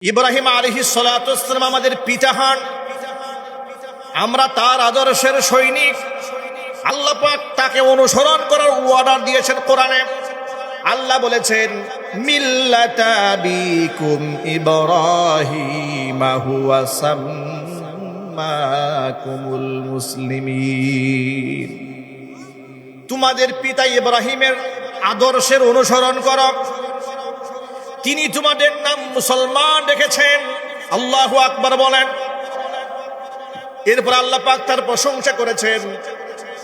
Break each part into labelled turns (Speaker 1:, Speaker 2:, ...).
Speaker 1: ইব্রাহিম আলাইহিস সালাতু ওয়াস সালাম আমাদের পিতা হন, আমরা তার আদর্শের সৈনিক। আল্লাহ পাক তাকে অনুসরণ করার অর্ডার দিয়েছেন কোরআনে। আল্লাহ বলেছেন মিল্লাতা বিকুম ইব্রাহিম হুয়া সাম্মাকুমুল মুসলিমিন। তোমাদের পিতা ইব্রাহিমের আদর্শের অনুসরণ করো, তিনি তোমাদের নাম মুসলমান রেখেছেন। আল্লাহু আকবার বলেন। এরপর আল্লাহ পাক তার প্রশংসা করেছেন।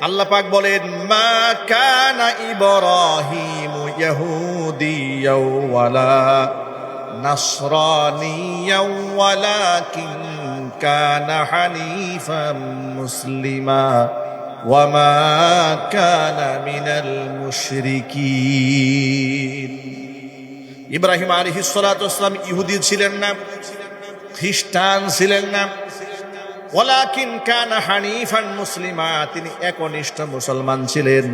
Speaker 1: আল্লাহ পাক বলেন মা কানা ইব্রাহিমু ইয়াহুদিয়্যাও ওয়ালা নাসরানিয়্যাও ওয়ালাকিন কানা হানিফাম মুসলিমা ওয়া মা কানা মিনাল মুশরিকিন। ইব্রাহিম আলাইহিস সালাতু ওয়াস সালাম ইহুদি ছিলেন না, খ্রিস্টান ছিলেন না, ওয়ালাকিন কানা হানিফান মুসলিমা, তিনি একনিষ্ঠ মুসলমান ছিলেন।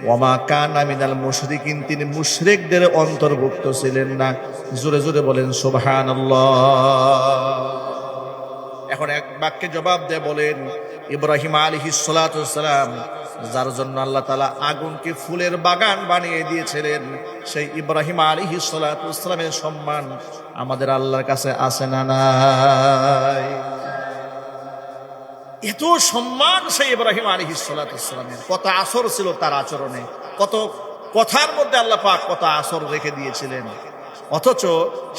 Speaker 1: ওয়া মা কানা মিনাল মুশরিকিন, তিনি মুশরিকদের অন্তর্ভুক্ত ছিলেন না। জোরে জোরে বলেন সুবহানাল্লাহ। এখন এক বাক্যে জবাব দিয়ে বলেন ইব্রাহিম আলাইহিস সালাতু ওয়াস সালাম, যার জন্য আল্লাহ তাআলা আগুনকে ফুলের বাগান বানিয়ে দিয়েছিলেন, সেই ইব্রাহিম আলাইহিস সালাতু ওয়াস সালামের সম্মান আমাদের আল্লাহর কাছে আছে না নাই? এত সম্মান সেই ইব্রাহিম আলাইহিস সালাতু ওয়াস সালামের। কত আসর ছিল তার আচরণে, কত কথার মধ্যে আল্লাহ পাক কত আসর রেখে দিয়েছিলেন। অথচ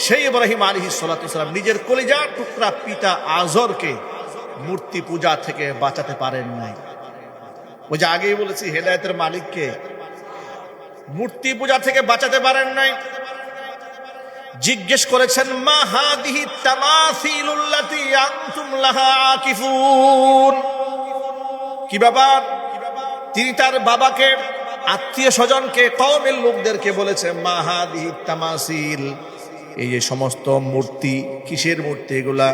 Speaker 1: সেই ইব্রাহিম আলাইহিস সালাতু ওয়াস সালাম নিজের কলিজার টুকরা পিতা আজরকে মূর্তি পূজা থেকে বাঁচাতে পারেন নাই। ওই যে আগেই বলেছি হেদায়েতের মালিককে মূর্তি পূজা থেকে বাঁচাতে পারেন নাই। জিজ্ঞেস করেছেন মা হাদিহি তামাসিলুল্লাতী আনতুম লাহা আকিফুন, কি ব্যাপার? তিনি তার বাবাকে, আত্মীয় স্বজনকে, কওমের লোকদেরকে বলেছেন মা হাদিহি তামাসিল, এই যে সমস্ত মূর্তি, কিসের মূর্তি এগুলা?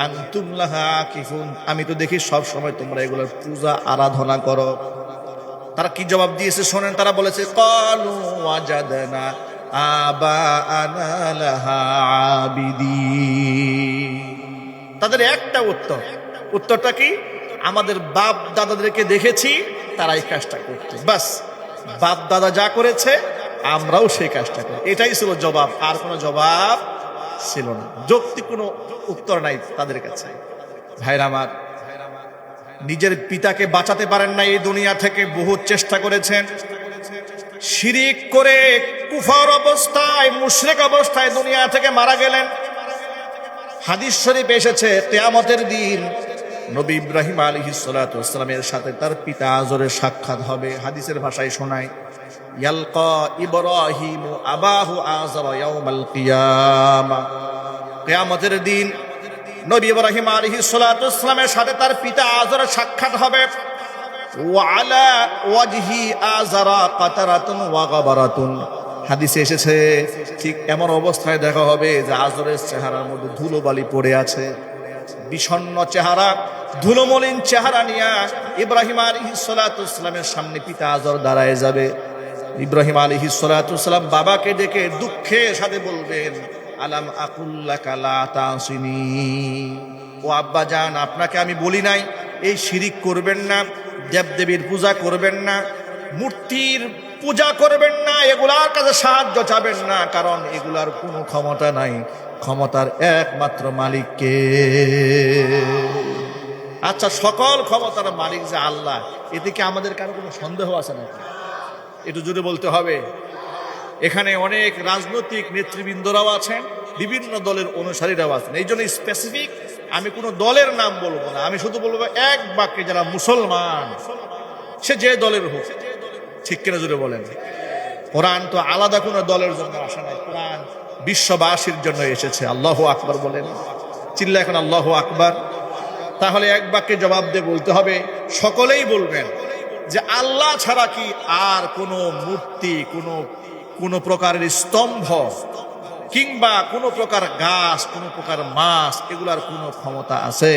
Speaker 1: আনতুম লাহা আকিফুন, আমি তো দেখি সব সময় তোমরা এগুলোর পূজা আরাধনা করো। তারা কি জবাব দিয়েছে শোনেন। তারা বলেছে ক্বালু ওয়াজাদনা আবাআনা লাহা আবিদিন। তাদের একটা উত্তরটা কি? আমাদের বাপ দাদাদেরকে দেখেছি তারা এই কাজটা করতে, বাস বাপ দাদা যা করেছে আমরাও সেই কাজটা করি। এটাই ছিল জবাব, আর কোনো জবাব ছিল না। যৌক্তিক কোনো উত্তর নাই তাদের কাছে। ভাইরা আমার, নিজের পিতাকে বাঁচাতে পারেন না এই দুনিয়া থেকে, বহু চেষ্টা করেছেন। শিরিক করে কুফর অবস্থায়, মুশরিক অবস্থায় দুনিয়া থেকে মারা গেলেন। হাদিস শরীফ এসেছে কিয়ামতের দিন নবী ইব্রাহিম আলাইহিস সালাতু ওয়াস সালামের সাথে তার পিতা আজরের সাক্ষাৎ হবে। হাদিসের ভাষায় শোনায় ইয়ালকা ইব্রাহিমু আবাহু আযরা ইয়াউমাল কিয়ামা। কিয়ামতের দিন নবী ইব্রাহিম আলাইহিস সালাতু ওয়াস সালামের সাথে তার পিতা আজরের সাক্ষাৎ হবে। ওয়া আলা ওয়াজহি আযরা কাতারাতুন ওয়া গাবারাতুন, হাদিসে এসেছে ঠিক এমন অবস্থায় দেখা হবে যে আজরের চেহারার মধ্যে ধুলোবালি পড়ে আছে। বিষণ্ণ চেহারা, ধুলোমলিন চেহারা নিয়ে ইব্রাহিম আলাইহিস সালাতু ওয়াস সালামের সামনে পিতা আজর দাঁড়ায় যাবে। ইব্রাহিম আলাইহিস সালাতু ওয়াস সালাম বাবাকে ডেকে দুঃখের সাথে বলবেন আলাম আকুল্লাকা লা তাসিনি, ও আব্বা জান, আপনাকে আমি বলি নাই এই শিরিক করবেন না, দেবদেবীর পূজা করবেন না, মূর্তির পূজা করবেন না, এগুলার কাছে সাহায্য চাবেন না, কারণ এগুলার কোনো ক্ষমতা নাই, ক্ষমতার একমাত্র মালিককে। আচ্ছা, সকল ক্ষমতার মালিক যে আল্লাহ, এতে কি আমাদের কারো কোনো সন্দেহ আছে নাকি? একটু জোরে বলতে হবে। এখানে অনেক রাজনৈতিক নেতৃবৃন্দরাও আছেন, বিভিন্ন দলের অনুসারীরাও আছেন। এই জন্য স্পেসিফিক আমি কোনো দলের নাম বলবো না, আমি শুধু বলবো এক বাক্যে যারা মুসলমান, সে যে দলের হোক। ঠিক কিনা জোরে বলেন? কোরআন তো আলাদা কোনো দলের জন্য আসে নাই, কোরআন বিশ্ববাসীর জন্য এসেছে। আল্লাহু আকবার বলেন, চিল্লা এখন আল্লাহু আকবার। তাহলে এক বাক্যে জবাব দিয়ে বলতে হবে, সকলেই বলবেন যে আল্লাহ ছাড়া কি আর কোনো মূর্তি, কোনো প্রকারের স্তম্ভ কিংবা কোনো প্রকার গাছ, কোনো প্রকার মাছ, এগুলার কোনো ক্ষমতা আছে?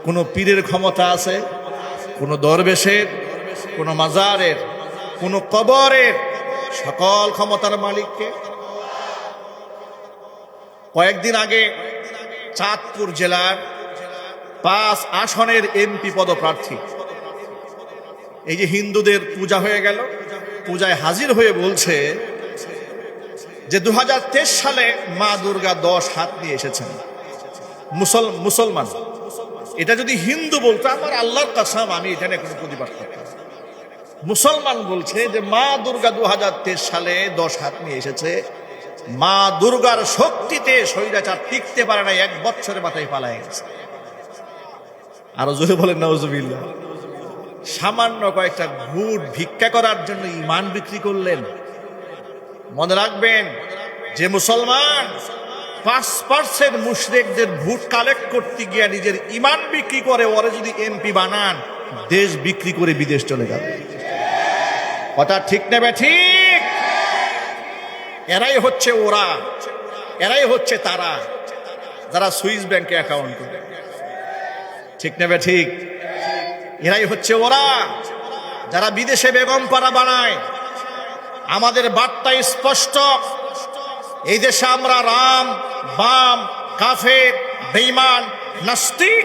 Speaker 1: কোনো পীরের ক্ষমতা আছে? কোনো দরবেশের, কোনো মাজারের, কোনো কবরের? সকল ক্ষমতার মালিককে। কয়েকদিন আগে চাঁদপুর জেলার 5 আসনের এমপি পদপ্রার্থী, এই যে হিন্দুদের পূজা হয়ে গেল, পূজায় হাজির হয়ে বলছে যে 2023 সালে মা দুর্গা 10 হাত নিয়ে এসেছেন। মুসলমান, এটা যদি হিন্দু বলতো আমার আল্লাহর কসম আমি এটা নিয়ে কোনো প্রতিবাদ করতাম। মুসলমান বলছে যে মা দুর্গা 2023 সালে 10 হাত নিয়ে এসেছে। মা দুর্গার শক্তিতে স্বৈরাচার টিকতে পারে না, 1 বছরের মাথায় পালায় গেছে। আরো জোরে বলেন নাউজুবিল্লাহ। সামান্য কয়েকটা ভোট ভিক্ষা করার জন্য ঈমান বিক্রি করলেন। মনে রাখবেন, যে মুসলমান 5% মুশরিকদের ভোট কালেক্ট করতে গিয়ে নিজের ঈমান বিক্রি করে, ওরে যদি এমপি বানান, দেশ বিক্রি করে বিদেশ চলে যাবে। কথা ঠিক নেবে ঠিক? এরাই হচ্ছে ওরা, এরাই হচ্ছে তারা যারা সুইস ব্যাংকে অ্যাকাউন্ট করে। ঠিক নেবে ঠিক? এরাই হচ্ছে ওরা যারা বিদেশে বেগম পাড়া বানায়। আমাদের বার্তা স্পষ্ট, এই দেশে আমরা রাম, বাম, কাফের, বেঈমান, নাস্তিক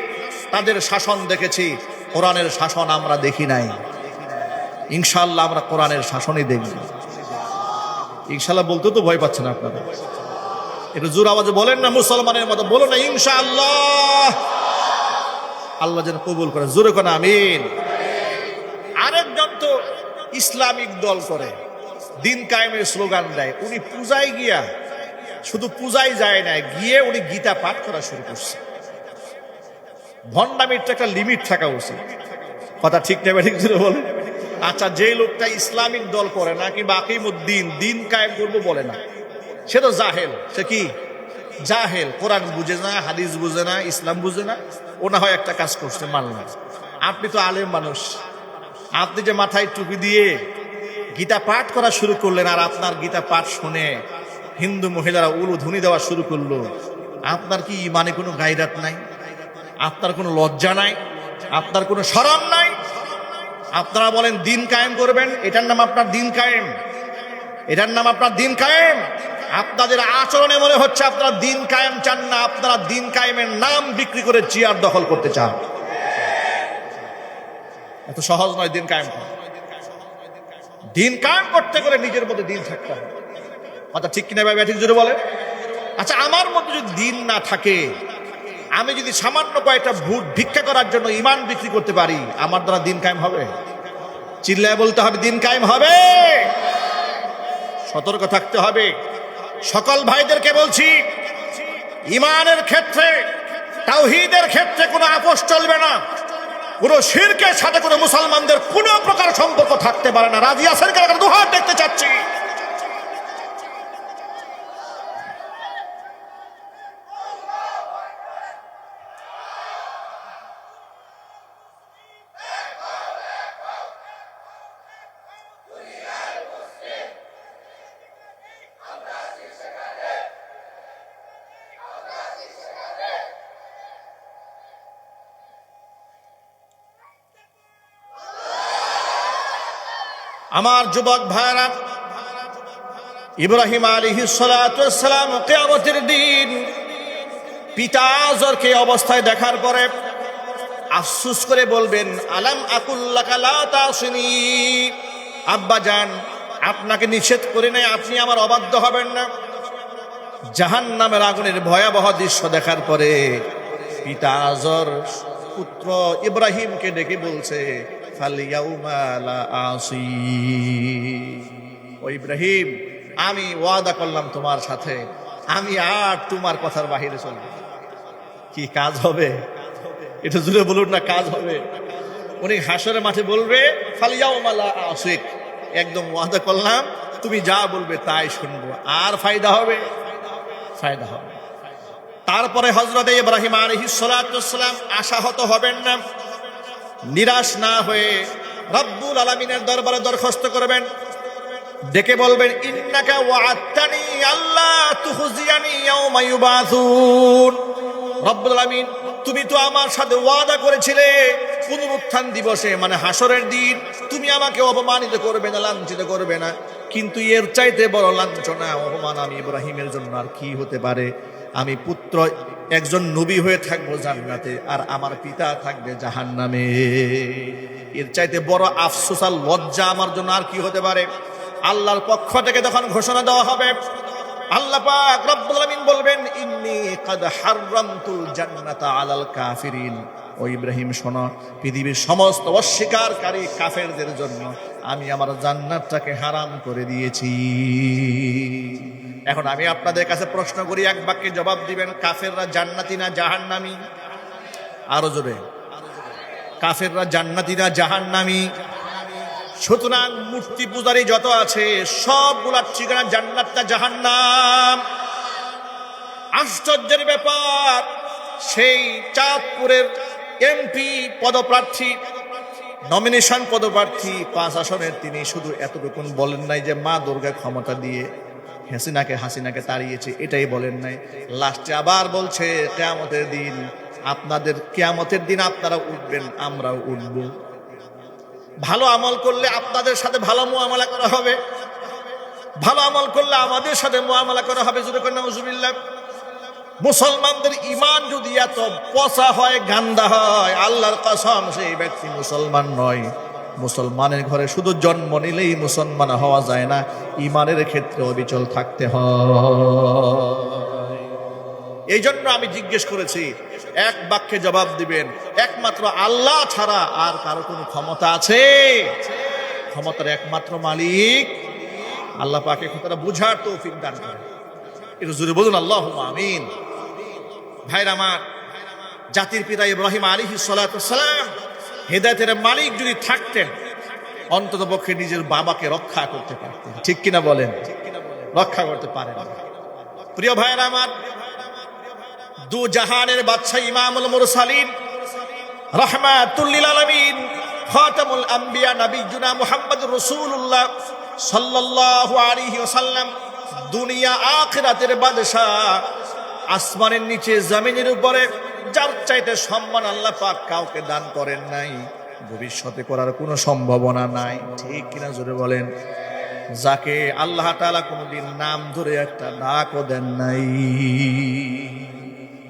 Speaker 1: তাদের শাসন দেখেছি, কোরআনের শাসন আমরা দেখি নাই। ইনশাআল্লাহ আমরা কোরআনের শাসনই দেখব। ইনশাআল্লাহ বলতে তো ভয় পাচ্ছেন আপনারা, একটু জোর আওয়াজে বলেন না, মুসলমানের মতো বলো না ইনশাআল্লাহ। আল্লাহ যেন কবুল করে, জোরে করে আমিন। আরেকজন তো ইসলামিক দল করে, দিন কায়েমের স্লোগান দেয়। উনি পূজায় গিয়া, শুধু পূজায় যায় না, গিয়ে উনি গীতা পাঠ করা শুরু করছে। ভণ্ডামির তো একটা লিমিট থাকা উচিত। কথা ঠিক নেবে ঠিক জোরে বলেন। আচ্ছা, যে লোকটা ইসলামিক দল করে না কিংবা আকিমুদ্দিন, দিন কায়েম করবো বলে না, সে তো জাহেল। সে কি জাহেল? কোরআন বুঝে না, হাদিস বুঝে না, ইসলাম বুঝে না। ও না হয় একটা কাজ করছে, মানলাম। আপনি তো আলেম মানুষ, আপনি যে মাথায় টুপি দিয়ে গীতা পাঠ করা শুরু করলেন, আর আপনার গীতা পাঠ শুনে হিন্দু মহিলারা উলুধ্বনি দেওয়া শুরু করলো, আপনার কি ইমানে কোনো গায়রাত নাই? আপনার কোনো লজ্জা নাই? আপনার কোনো শরম নাই? আপনারা বলেন দিন কায়েম করবেন, এটার নাম আপনার দিন কায়েম, এটার নাম আপনার দিন কায়েম। আপনাদের আচরণে মনে হচ্ছে আপনারা দিন কায়েম চান না, আপনারা দিন কায়েমের নাম বিক্রি করে চেয়ার দখল করতে চান। এত সহজ নয় দিন কায়েম করা। দিন কায়েম করতে গেলে নিজের মধ্যে দিন থাকতে হবে। কথা ঠিক কিনা ভাই? ঠিক জোরে বলে। আচ্ছা, আমার মধ্যে যদি দিন না থাকে, আমি যদি সামান্য কয়েকটা ভোট ভিক্ষা করার জন্য ঈমান বিক্রি করতে পারি, আমার দ্বারা দিন কায়েম হবে? চিল্লায় বলতে হবে দিন কায়েম হবে। সতর্ক থাকতে হবে। সকল ভাইদেরকে বলছি, ঈমানের ক্ষেত্রে, তাওহীদের ক্ষেত্রে কোনো আপোষ চলবে না। কোনো শিরকের সাথে কোনো মুসলমানদের কোনো প্রকার সম্পর্ক থাকতে পারে না। রাজি আছেন? কারণ দুহাত দেখতে চাচ্ছি। আমার যুবক ভাইরা, ইব্রাহিম আলাইহিস সালাতু ওয়াস সালাম কিয়ামতের দিন পিতা আযরকে অবস্থায় দেখার পরে আফসোস করে বলবেন, আলাম আকুল লাকা লা তাসিনি। আব্বা জান, আপনাকে নিষেধ করে নাই, আপনি আমার অবাধ্য হবেন না। জাহান্নামের আগুনের ভয়াবহ দৃশ্য দেখার পরে পিতা আযর পুত্র ইব্রাহিমকে ডেকে বলছে, ও ইব্রাহিম, আমি ওয়াদা করলাম তোমার সাথে, আমি আর তোমার কথার বাহিরে চলব। কি কাজ হবে? এটা জুড়ে বলুন না, কাজ হবে। উনি হাসরের মাঠে বলবে, ফালিয়াউমা লা আসিক, একদম ওয়াদা করলাম, তুমি যা বলবে তাই শুনবো। আর ফায়দা হবে? ফায়দা হবে। তারপরে হযরত ইব্রাহিম আলাইহিস সালাতু ওয়াস সালাম আশাহত হবেন না, নিরাশ না হয়ে রব্বুল আলামিনের দরবারে দরখাস্ত করবেন, ডেকে বলবেন, ইন্নাকা ওয়া'আদতানি আল্লা তুখজিয়ানি ইয়াওমা ইউবাসুন। রব্বুল আলামিন, তুমি তো আমার সাথে ওয়াদা করেছিলে পুনরুত্থান দিবসে, মানে হাসরের দিন, তুমি আমাকে অপমানিত করবে না, লাঞ্ছিত করবে না। কিন্তু এর চাইতে বড় লাঞ্ছনা, অপমান আমি ইব্রাহিমের জন্য আর কি হতে পারে? আমি পুত্র একজন নবী হয়ে থাকবো জান্নাতে, আর আমার পিতা থাকবে জাহান্নামে। এর চাইতে বড় আফসোস আর লজ্জা আমার জন্য আর কি হতে পারে? আল্লাহর পক্ষ থেকে যখন ঘোষণা দেওয়া হবে, আল্লাহ পাক রব্বুল আলামিন বলবেন, ইন্নী কাদ হাররামতুল জান্নাতা আলাল কাফিরিন। ও ইব্রাহিম শোনো, পৃথিবীর সমস্ত অস্বীকারী কাফেরদের জন্য আমি আমার জান্নাতটাকে হারাম করে দিয়েছি। এখন আমি আপনাদের কাছে প্রশ্ন করি, এক বাক্যে জবাব দিবেন, কাফেররা জান্নাতি না জাহান্নামী? আরো জোরে, কাফেররা জান্নাতি না জাহান্নামী? সুতরাং মূর্তি পূজারী যত আছে সবগুলার ঠিকানা জান্নাত না জাহান্নাম? আশ্চর্যের ব্যাপার, সেই চাঁদপুরের এমপি পদপ্রার্থী, নমিনেশন পদপ্রার্থী 5 আসনের, তিনি শুধু এতটুকুন বলেন নাই যে মা দুর্গা ক্ষমতা দিয়ে হাসিনাকে তাড়িয়েছে, এটাই বলেন নাই। লাস্টে আবার বলছে কিয়ামতের দিন, কিয়ামতের দিন আপনারা উঠবেন, আমরাও উঠব। ভালো আমল করলে আপনাদের সাথে ভালো মুআমালা করা হবে, ভালো আমল করলে আমাদের সাথে মুআমালা করা হবে। জোরে করে নাউজুবিল্লাহ। মুসলমানদের ঈমান যদি এত পচা হয়, গান্দা হয়, আল্লাহর কসম সেই ব্যক্তি মুসলমান নয়। মুসলমানের ঘরে শুধু জন্ম নিলেই মুসলমান হওয়া যায় না, ঈমানের ক্ষেত্রে অবিচল থাকতে হয়। এই জন্য আমি জিজ্ঞেস করেছি, এক বাক্যে জবাব দিবেন, একমাত্র আল্লাহ ছাড়া আর কারো কোনো ক্ষমতা আছে? ক্ষমতার একমাত্র মালিক আল্লাহ পাক। কথাটা বুঝার তৌফিক দান করেন। একটু জোরে বলুন আল্লাহুম্মা আমিন। ভাইরা আমার, জাতির পিতা ইব্রাহিম আলাইহিস সালাতু ওয়াস সালাম হেদায়েতের মালিক যদি থাকতেন, অন্তত পক্ষে নিজের বাবাকে রক্ষা করতে পারতেন। ঠিক কিনা বলেন? রক্ষা করতে পারেন। প্রিয় ভাইরা আমার, দু জাহানের বাদশা ইমামুল মুরসালিন রাহমাতুল লিল আলামিন খাতামুল আম্বিয়া নবিয়ুনা মুহাম্মদুর রাসূলুল্লাহ সাল্লাল্লাহু আলাইহি ওয়াসাল্লাম, দুনিয়া আখিরাতের বাদশা, আসমানের নিচে জমিনের উপরে যার চাইতে সম্মান আল্লাহ পাক কাউকে দান করেন নাই, ভবিষ্যতে করার কোনো সম্ভাবনা নাই। ঠিক কিনা জোরে বলেন? যাকে আল্লাহ তাআলা কোনোদিন নাম ধরে একটা ডাকও দেন নাই।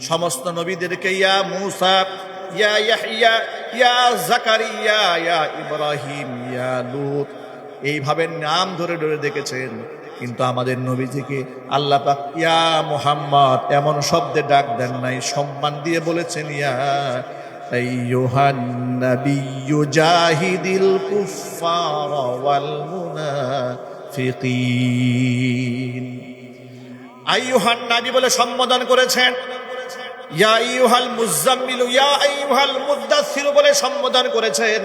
Speaker 1: সমস্ত নবীদেরকে ইয়া মূসা, ইয়া ইয়াহইয়া, ইয়া যাকারিয়া, ইয়া ইব্রাহিম, ইয়া লূত এইভাবে নাম ধরে ধরে দেখেছেন, কিন্তু আমাদের নবীজিকে আল্লাহ পাক ইয়া মুহাম্মদ এমন শব্দে ডাক দেন নাই, সম্মান দিয়ে বলেছেন ইয়া আইয়ুহান নাবিয়্যু জাহিদিল কুফফার ওয়াল মুনাফিকিন। আইয়ুহান নবী বলে সম্বোধন করেছেন, ইয়া আইয়ুহাল মুযাম্মিল, ইয়া আইয়ুহাল মুদ্দাসসির বলে সম্বোধন করেছেন।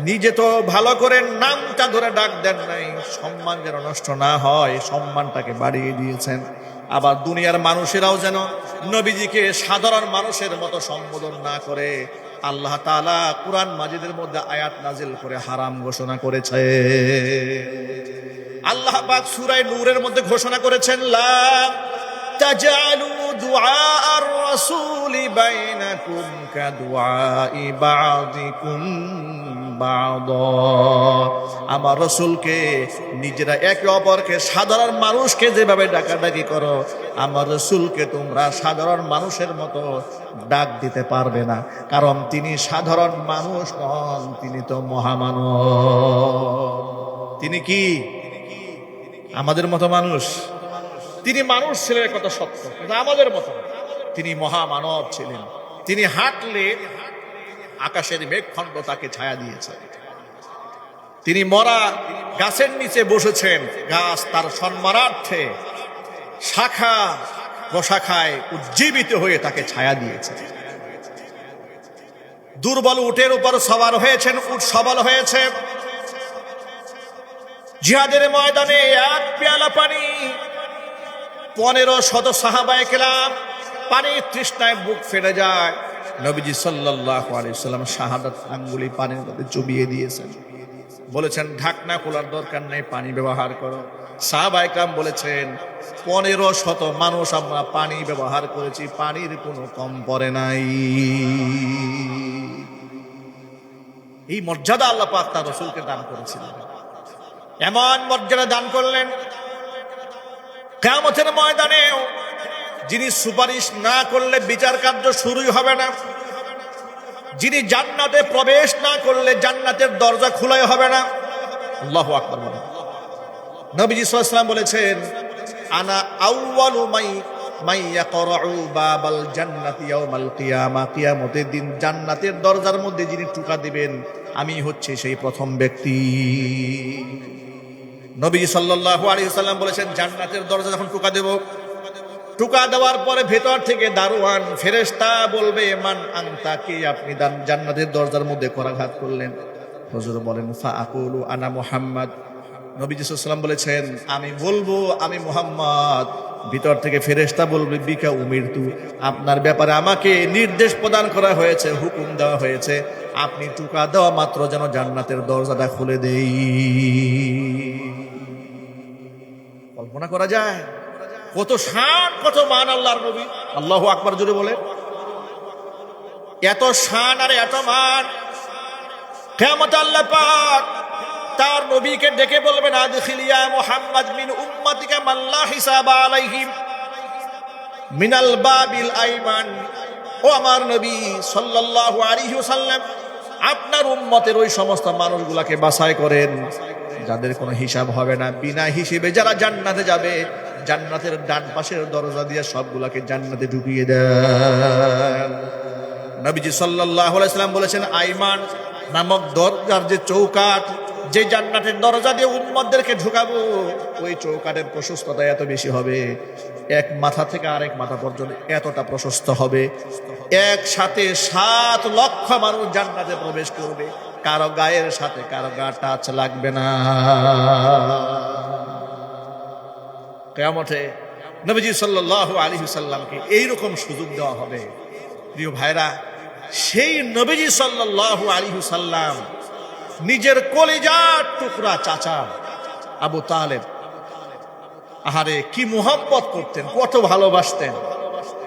Speaker 1: নিজে তো ভালো করে নামটা ধরে ডাক দেন নাই, সম্মান যেন নষ্ট না হয় সম্মানটাকে বাড়িয়ে দিয়েছেন। আবার দুনিয়ার মানুষেরাও যেন নবীজিকে সাধারণ মানুষের মতো সম্বোধন না করে, আল্লাহ তাআলা কুরআন মাজিদের মধ্যে আয়াত নাজিল করে হারাম ঘোষণা করেছে। আল্লাহ পাক সূরা নূরের মধ্যে ঘোষণা করেছেন, লা তাজআলু দুআ আর-রাসূলি বাইনাকুম কাদুআই বা'দিকুম বা'দা। আমার রাসূলকে নিজেরা একে অপরকে, সাধারণ মানুষকে যেভাবে ডাকাডাকি করো, আমার রাসূলকে তোমরা সাধারণ মানুষের মতো ডাক দিতে পারবে না, কারণ তিনি সাধারণ মানুষ নন, তিনি তো মহামানব। তিনি কি আমাদের মতো মানুষ? তিনি মানুষ ছিলেন কত সত্য, কিন্তু আমাদের মতো তিনি মহামানব ছিলেন। তিনি হাঁটলে আকাশের মেঘখণ্ড তাকে ছায়া দিয়েছে। তিনি মরা গাছের নিচে বসেছেন, গাছ তার সম্মানার্থে শাখা প্রশাখায় উজ্জীবিত হয়ে তাকে ছায়া দিয়েছে। দুর্বল উটের উপর সওয়ার হয়েছেন, উট সবল হয়েছে। জিহাদের ময়দানে এক পেয়ালা পানি 1500 সাহাবায়ে কেরাম পানির তৃষ্ণায় বুক ফেটে যায়। নবীজি সাল্লাল্লাহু আলাইহি সাল্লাম শাহাদাত আঙ্গুলি পানির মধ্যে চুবিয়ে দিয়েছেন, বলেছেন ঢাকনা খোলার দরকার নেই, পানি ব্যবহার করো। সাহাবায়ে কেরাম বলেছেন 1500 মানুষ আমরা পানি ব্যবহার করেছি, পানির কোনো কম পড়ে নাই। এই মর্যাদা আল্লাহ পাক তার রাসূলকে দান করেছিলেন। এমন মর্যাদা দান করলেন, কিয়ামতের ময়দানে যিনি সুপারিশ না করলে বিচার কার্য শুরুই হবে না, যিনি জান্নাতে প্রবেশ না করলে জান্নাতের দরজা খোলাই হবে না। আল্লাহু আকবার। নবীজি সাল্লাল্লাহু আলাইহি ওয়াসাল্লাম বলেছেন, আনা আউয়ালু মাই ইয়াকরাউ বাবাল জান্নাতি ইয়াউমাল কিয়ামা, কিয়ামতের দিন জান্নাতের দরজার মধ্যে যিনি টোকা দিবেন আমি হচ্ছে সেই প্রথম ব্যক্তি। নবীজি সাল্লাল্লাহু আলাইহি ওয়াসাল্লাম বলেছেন, জান্নাতের দরজা যখন টোকা দেব, টোকা দেওয়ার পরে ভেতর থেকে দারোয়ান ফেরেশতা বলবে, মান আনতা, কি আপনি জান্নাতের দরজার মধ্যে করাঘাত করলেন? হুজুর বলেন, ফা আকুলু আনা মুহাম্মদ। নবী সাল্লাল্লাহু আলাইহি ওয়াসাল্লাম বলেছেন, আমি বলবো আমি মুহাম্মদ। ভিতর থেকে ফেরেশতা বলবে, বিকা উমিরতু, আপনার ব্যাপারে আমাকে নির্দেশ প্রদান করা হয়েছে, হুকুম দেওয়া হয়েছে, আপনি টোকা দেওয়া মাত্র যেন জান্নাতের দরজাটা খুলে দেই। কল্পনা করা যায় কত শান, কত মান আল্লাহর নবী। আল্লাহু আকবার জোরে বলে। এত শান আর এত মান, কিয়ামতে আল্লাহ পাক তার নবীকে ডেকে বলবেন, আদখিল ইয়া মুহাম্মদ মিন উম্মাতিকা মান লা হিসাব আলাইহিম মিনাল বাবিল আইমান। ও আমার নবী সাল্লাল্লাহু আলাইহি ওয়াসাল্লাম, আপনার উম্মতের ওই সমস্ত মানুষগুলোকে বাছাই করেন যাদের কোনো হিসাব হবে না, বিনা হিসেবে যারা জান্নাতে যাবে, জান্নাতের ডান পাশের দরজা দিয়ে সবগুলাকে জান্নাতে ঢুকিয়ে দেন। নবীজি সাল্লাল্লাহু আলাইহি ওয়াসাল্লাম বলেছেন, আইমান নামক দরজার যে চৌকাঠ, যে জান্নাতের দরজা দিয়ে উম্মতদেরকে ঢুকাবো, ওই চৌকাঠের প্রশস্ততা এত বেশি হবে, এক মাথা থেকে আরেক মাথা পর্যন্ত এতটা প্রশস্ত হবে, একসাথে 7 লক্ষ মানুষ জান্নাতে প্রবেশ করবে, কারো গায়ের সাথে কারো গা টাচ লাগবে না। কিয়ামতে নবীজি সাল্লাল্লাহু আলাইহি ওয়াসাল্লামকে এইরকম সুযোগ দেওয়া হবে। প্রিয় ভাইরা, সেই নবীজি সাল্লাল্লাহু আলাইহি ওয়াসাল্লাম নিজের কলিজার টুকরা চাচা আবু তালেব, আহারে কি মুহাব্বত করতেন, কত ভালোবাসতেন,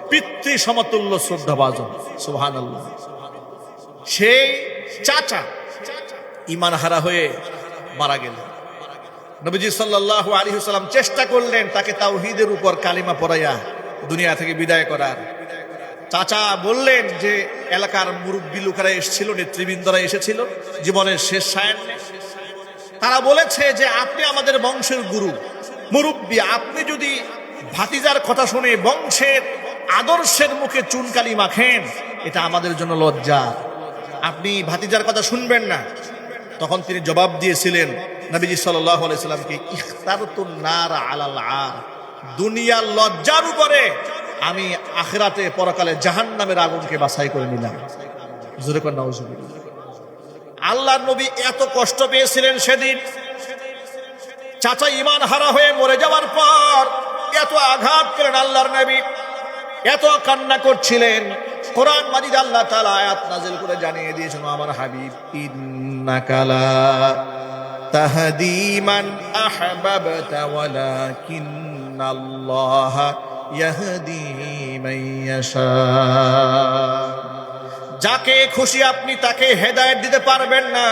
Speaker 1: পিতৃ সমতুল্য শ্রদ্ধাভাজন। সুবহানাল্লাহ। সেই চাচা ঈমান হারা হয়ে মারা গেলেন। নবীজি সাল্লাল্লাহু আলাইহি ওয়াসাল্লাম চেষ্টা করলেন তাকে তাওহীদের উপর কালিমা পড়াইয়া দুনিয়া থেকে বিদায় করার। চাচা বললেন যে এলাকার মুরব্বী লোকেরা এসেছিল, নেতৃবৃন্দরা এসেছিল জীবনের শেষ সায়ান্নে, তারা বলেছে যে আপনি আমাদের বংশের গুরু, মুরব্বী, আপনি যদি ভাতিজার কথা শুনে বংশের আদর্শের মুখে চুনকালি মাখেন, এটা আমাদের জন্য লজ্জা, আপনি ভাতিজার কথা শুনবেন না। তখন তিনি জবাব দিয়েছিলেন নবীজি সাল্লাল্লাহু আলাইহি সাল্লামকে, ইখতারতুন নার আলাল আর, দুনিয়ার লজ্জার উপরে আমি আখিরাতে পরকালে জাহান্নামের আগুনকে বাছাই করে নিলাম। জোরে করে নাউজুবিল্লাহ। আল্লাহর নবী এত কষ্ট পেয়েছিলেন সেদিন, চাচা ঈমান হারা হয়ে মরে যাওয়ার পর এত আঘাত পেলেন আল্লাহর নবী, এত কান্না করছিলেন। কোরআন মাজিদ আল্লাহ তাআলা আয়াত নাযিল করে জানিয়ে দিয়েছেন, আমার হাবিব, ইন্নাকা লা তাহদি মান আহবাবতা ওয়ালাকিন্নাল্লাহা ইয়াহদি মান ইয়াশা। যাকে খুশি আপনি তাকে হেদায়েত দিতে পারবেন না,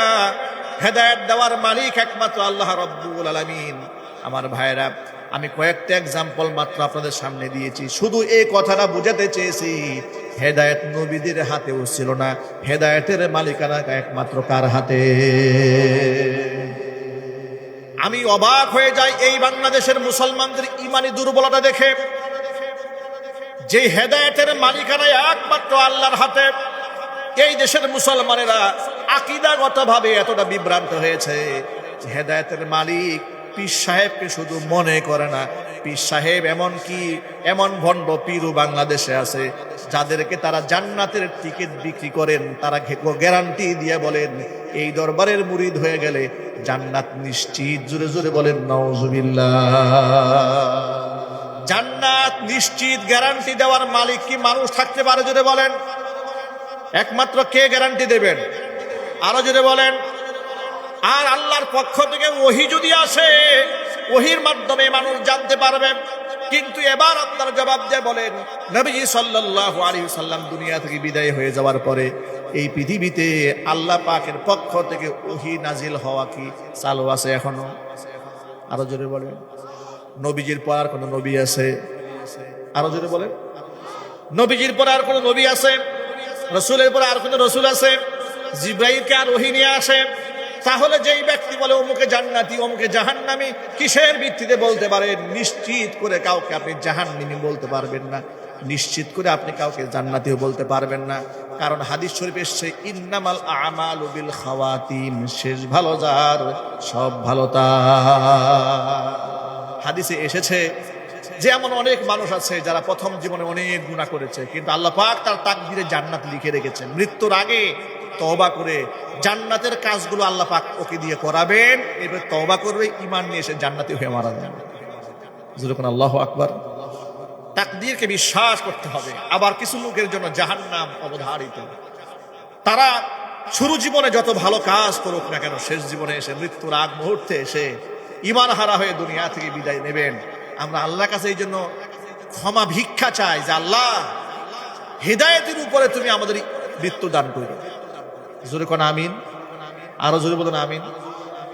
Speaker 1: হেদায়েত দেওয়ার মালিক একমাত্র আল্লাহ রাব্বুল আলামিন। আমার ভাইরা, আমি কয়েকটা এক্সাম্পল মাত্র আপনাদের সামনে দিয়েছি, শুধু এই কথাটা বুঝাতে চেয়েছি, হেদায়েত নবীদের হাতেও ছিল না, হেদায়েতের মালিকানা একমাত্র কার হাতে? আমি অবাক হয়ে যাই এই বাংলাদেশের মুসলমানদের ইমানি দুর্বলতা দেখে, যে হেদায়েতের মালিকানা একমাত্র আল্লাহর হাতে। এই দেশের মুসলমানেরা আকীদাগতভাবে এতটা বিভ্রান্ত হয়েছে, হেদায়েতের মালিক পীর সাহেবকে শুধু মনে করে না, পীর সাহেব এমন ভণ্ড পীরও বাংলাদেশে আছে যাদেরকে তারা জান্নাতের টিকিট বিক্রি করেন, তারা গ্যারান্টি দিয়ে বলেন এই দরবারের মুরিদ হয়ে গেলে জান্নাত নিশ্চিত। জোরে জোরে বলেন নাউজুবিল্লাহ। জান্নাত নিশ্চিত গ্যারান্টি দেওয়ার মালিক কি মানুষ থাকতে পারে? জোরে বলেন। একমাত্র কে গ্যারান্টি দেবেন? আরো জোরে বলেন। আর আল্লাহর পক্ষ থেকে ওহী যদি আসে, ওহীর মাধ্যমে মানুষ জানতে পারবে। কিন্তু এবার আপনার জবাব দিয়ে বলেন, নবীজি সাল্লাল্লাহু আলাইহি ওয়াসাল্লাম দুনিয়া থেকে বিদায় হয়ে যাওয়ার পরে এই পৃথিবীতে আল্লাহ পাকের পক্ষ থেকে ওহী নাজিল হওয়া কি চালু আছে এখনো? আরো জোরে বলেন। নবীজির পর আর কোন নবী আছে? আরো জোরে বলেন। নবীজির পরে আর কোন নবী আছে? রসুলের পরে আর কোন রসুল আছে? জিব্রাইলকে আর ওহী নিয়ে আসে? তাহলে যেই ব্যক্তি বলে অমুকে জান্নাতি অমুকে জাহান্নামী, কিসের ভিত্তিতে বলতে পারেন? নিশ্চিত করে কাউকে আপনি জাহান্নামী বলতে পারবেন না, নিশ্চিত করে আপনি কাউকে জান্নাতীও বলতে পারবেন না। কারণ হাদিস শরীফে এসেছে ইন্নামাল আমালু বিল খাওয়াতিম, শেষ ভালো যার সব ভালো তার। হাদিসে এসেছে যে এমন অনেক মানুষ আছে যারা প্রথম জীবনে অনেক গুনাহ করেছে, কিন্তু আল্লাহ পাক তার তাকদীরে জান্নাত লিখে রেখেছেন। মৃত্যুর আগে তওবা করে জান্নাতের কাজগুলো আল্লাহ পাক ওকে দিয়ে করাবেন, এবার তওবা করবে, ঈমান নিয়ে এসে জান্নাতি হয়ে মারা যাবে। যখন আল্লাহু আকবার। তাকদীরকে বিশ্বাস করতে হবে। আবার কিছু লোকের জন্য জাহান্নাম অবধারিত। তারা শুরু জীবনে যত ভালো কাজ করুক না কেন, শেষ জীবনে এসে মৃত্যুর আগ মুহূর্তে এসে ঈমান হারা হয়ে দুনিয়া থেকে বিদায় নেবেন। আমরা আল্লাহর কাছে এই জন্য ক্ষমা ভিক্ষা চাই যে আল্লাহ, হিদায়াতের উপরে তুমি আমাদের মৃত্যু দান করো। জোরে কোন আমিন। আরো জোরে বলুন আমিন।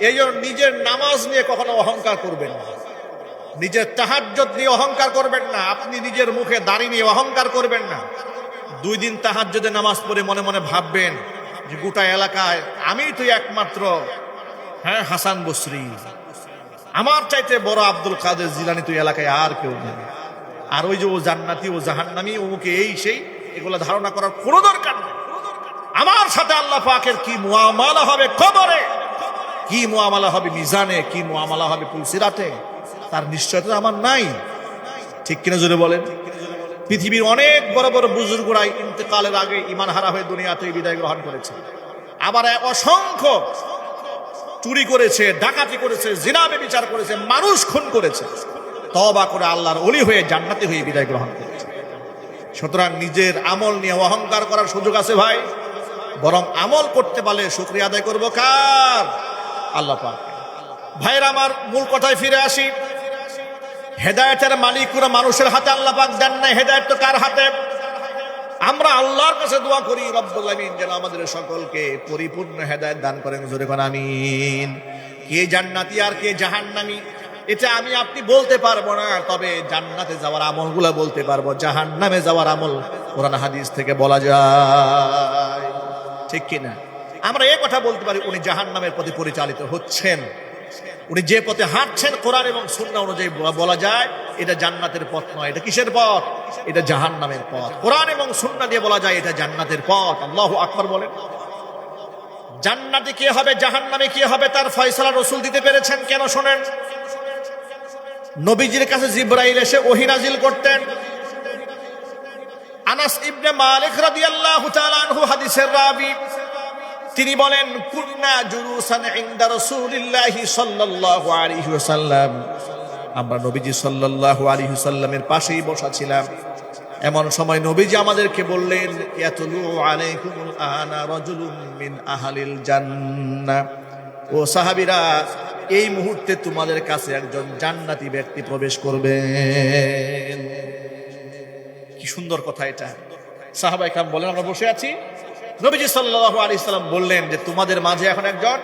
Speaker 1: এই জন্য নিজের নামাজ নিয়ে কখনো অহংকার করবেন না, নিজের তাহাজ্জুদ নিয়ে অহংকার করবেন না, আপনি নিজের মুখে দাড়ি নিয়ে অহংকার করবেন না। 2 দিন তাহাজ্জুদে নামাজ পড়ে মনে মনে ভাববেন যে গোটা এলাকায় আমি তো একমাত্র হাসান বসরি, আমার চাইতে বড় আব্দুল কাদের জিলানী তো এলাকায় আর কেউ নেই। আর ওই যে ও জান্নাতি ও জাহান্নামী অমুকে এই সেই, এগুলো ধারণা করার কোনো দরকার নেই। আমার সাথে আল্লাহ পাকের কি মুআমালা হবে কবরে, কি মুআমালা হবে মিজানে, কি মুআমালা হবে পুলসিরাতে, তার নিশ্চয়তা আমার নাই। ঠিক কিনা জোরে বলেন। পৃথিবীর অনেক বড় বড় বুজুর্গরাই ইন্তেকালের আগে ঈমান হারা হয়ে দুনিয়াতে বিদায় গ্রহণ করেছে। আবার অসংখ্য চুরি করেছে, ডাকাতি করেছে, জিনা ব্যভিচার করেছে, মানুষ খুন করেছে, তওবা করে আল্লাহর ওলি হয়ে জান্নাতি হয়ে বিদায় গ্রহণ করেছে। সুতরাং নিজের আমল নিয়ে অহংকার করার সুযোগ আছে ভাই, বরং আমল করতে পারলে শুকরিয়া আদায় করবো কার? আল্লাহ পাক। ভাইরা আমার, মূল কথায় ফিরে আসি। হেদায়েতের মালিক পুরো মানুষের হাতে আল্লাহ পাক দেন নাই, হেদায়েত তো কার হাতে? আমরা আল্লাহর কাছে দোয়া করি রব্বুল আমিন যেন আমাদের সকলকে পরিপূর্ণ হেদায়েত দান করেন। জোরে কোন আমিন। কে জান্নাতি আর কে জাহান্নামী এটা আমি আপনি বলতে পারবো না, তবে জান্নাতে যাওয়ার আমলগুলো বলতে পারবো, জাহান্নামে যাওয়ার আমল কোরআন হাদিস থেকে বলা যায়। ঠিক কিনা? আমরা এই কথা বলতে পারি উনি জাহান্নামের পথে পরিচালিত হচ্ছেন, উনি যে পথে হাঁটছেন কোরআন এবং সুন্নাহ অনুযায়ী বলা যায় এটা জান্নাতের পথ নয়, এটা কিসের পথ? এটা জাহান্নামের পথ। কোরআন এবং সুন্নাহ দিয়ে বলা যায় এটা জান্নাতের পথ। আল্লাহু আকবার বলেন। জান্নাতে কে হবে, জাহান্নামে কে হবে, তার ফয়সালা রাসূল দিতে পেরেছেন। কেন শোনেন, নবীজির কাছে জিবরাইল এসে ওহী নাজিল করতেন। আনাস ইবনে মালিক রাদিয়াল্লাহু তাআলা আনহু হাদিসের রাবী, তিনি বলেন কুন্না জুলুসান ইনদা রাসূলিল্লাহি সাল্লাল্লাহু আলাইহি ওয়াসাল্লাম, আমরা নবীজি সাল্লাল্লাহু আলাইহি ওয়াসাল্লামের পাশেই বসা ছিলাম। এমন সময় নবীজি আমাদেরকে বললেন, ইয়াতুলু আলাইকুমুল আনা রাজুলুম মিন আহলিল জান্নাহ, ও সাহাবীরা এই মুহূর্তে তোমাদের কাছে একজন জান্নাতি ব্যক্তি প্রবেশ করবেন। কি সুন্দর কথা এটা। সাহাবায়ে কেরাম বলেন আমরা বসে আছি, নবীজি সাল্লাল্লাহু আলাইহি সাল্লাম বললেন যে তোমাদের মাঝে এখন একজন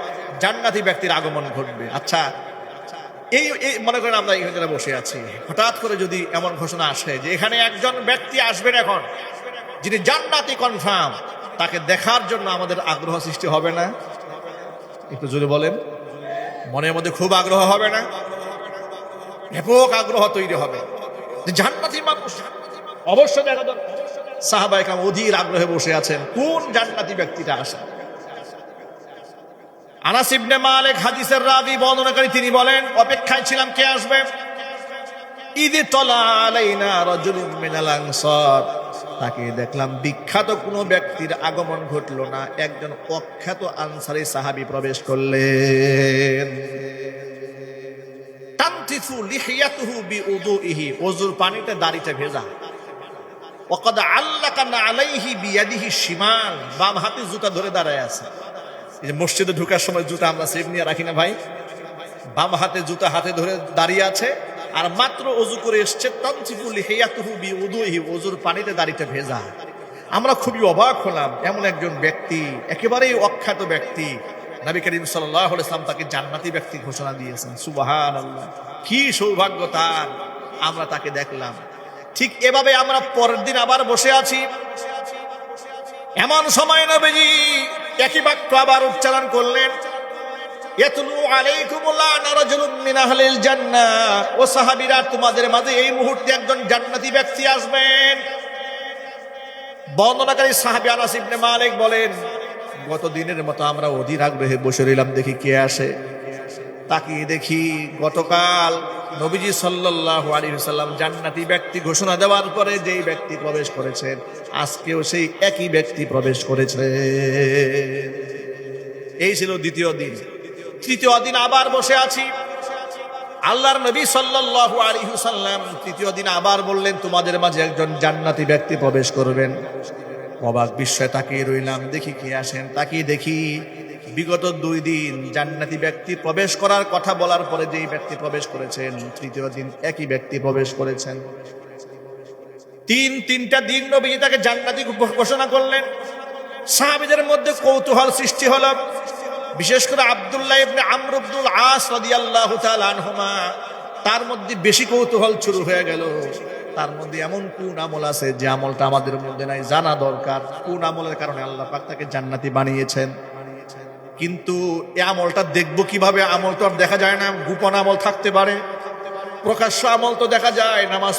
Speaker 1: জান্নাতি ব্যক্তির আগমন ঘটবে। আচ্ছা, এই মনে করেন আমরা এখানে বসে আছি, হঠাৎ করে যদি এমন ঘোষণা আসে যে এখানে একজন ব্যক্তি আসবেন এখন যিনি জান্নাতি কনফার্ম, তাকে দেখার জন্য আমাদের আগ্রহ সৃষ্টি হবে না? একটু জোরে বলেন। মনের মধ্যে খুব আগ্রহ হবে না? ব্যাপক আগ্রহ তৈরি হবে যে জান্নাতি মানুষ অবশ্যই দেখা দরকার। সাহাবায়ে কেরাম অধীর আগ্রহে বসে আছেন কোন জান্নাতি ব্যক্তিটা আসে। আনাস ইবনে মালিক হাদিসের রাবী বর্ণনাকারী, তিনি বলেন অপেক্ষায় ছিলাম কে আসবে। ইদি তলা আলাইনা রাজুলুম মিনাল আনসার, তাকে দেখলাম বিখ্যাত কোনো ব্যক্তির আগমন ঘটলো না, একজন অখ্যাত আনসারী সাহাবী প্রবেশ করলেন। তানতিফু লিহিয়াতুহু বিউদুইহি, ওযুর পানিতে দাড়িটা ভেজা। ওয়াকাদ আল্লাকানা আলাইহি বিয়াদিহি শিমাল, বাম হাতে জুতা ধরে দাঁড়ায় আছে। এই যে মসজিদে ঢোকার সময় জুতা আমরা সেফ নিয়ে রাখি না ভাই, বাম হাতে জুতা হাতে ধরে দাঁড়িয়ে আছে, আর মাত্র ওযু করে এসছে। তানতিফু লিহিয়াতুহু বিউদুইহি, ওযুর পানিতে দাড়িটা ভেজা। আমরা খুবই অবাক হলাম, এমন একজন ব্যক্তি, একেবারেই অখ্যাত ব্যক্তি, নবী করিম সাল্লাল্লাহু আলাইহি ওয়াসাল্লাম তাকে জান্নাতি ব্যক্তি ঘোষণা দিয়েছেন। সুবহানাল্লাহ, কি সৌভাগ্য তার। আমরা তাকে দেখলাম, ঠিক এভাবে আমরা পরের দিন আবার বসে আছি। এমন সময় নবীজি একই বাক্য আবার উচ্চারণ করলেন, ইয়াতলু আলাইকুমুল্লাহ রাজুলুম মিন আহলিল জান্নাহ, ও সাহাবীরা তোমাদের মাঝে এই মুহূর্তে একজন জান্নাতি ব্যক্তি আসবেন। বর্ণনাকারী সাহাবী আনাস ইবনে মালিক বলেন, গত দিনের মতো আমরা অধীর আগ্রহে বসে রইলাম, দেখি কে আসে। তাকিয়ে দেখি গতকাল নবীজি সাল্লাল্লাহু আলাইহি ওয়াসাল্লাম জান্নাতি ব্যক্তি ঘোষণা দেওয়ার পরে যেই ব্যক্তি প্রবেশ করেছেন, আজকেও সেই একই ব্যক্তি প্রবেশ করেছে। এই ছিল দ্বিতীয় দিন। তৃতীয় দিন আবার বসে আছি। আল্লাহর নবী সাল্লাল্লাহু আলাইহি ওয়াসাল্লাম তৃতীয় দিন আবার বললেন, তোমাদের মাঝে একজন জান্নাতি ব্যক্তি প্রবেশ করবেন। অবাক বিস্ময়ে তাকিয়ে রইলাম, দেখি কে আসেন। তাকিয়ে দেখি বিগত 2 দিন জান্নাতি ব্যক্তি প্রবেশ করার কথা বলার পরে যেই ব্যক্তি প্রবেশ করেছেন, তৃতীয় দিন একই ব্যক্তি প্রবেশ করেছেন। তিনটা দিন নবী তাকে জান্নাতি ঘোষণা করলেন। সাহাবীদের মধ্যে কৌতূহল সৃষ্টি হলো। বিশেষ করে আব্দুল্লাহ ইবনে আমর ইবনুল আস রাদিয়াল্লাহু তাআলা আনহুমা, তার মধ্যে বেশি কৌতূহল শুরু হয়ে গেল। তার মধ্যে এমন কোন আমল আছে যে আমলটা আমাদের মধ্যে নাই, জানা দরকার। কোন আমলের কারণে আল্লাহ পাক তাকে জান্নাতি বানিয়েছেন। কিন্তু এই আমলটা দেখবো কিভাবে? আমল তো আর দেখা যায় না, গোপন আমল থাকতে পারে, প্রকাশ্য আমল তো দেখা যায়। নামাজ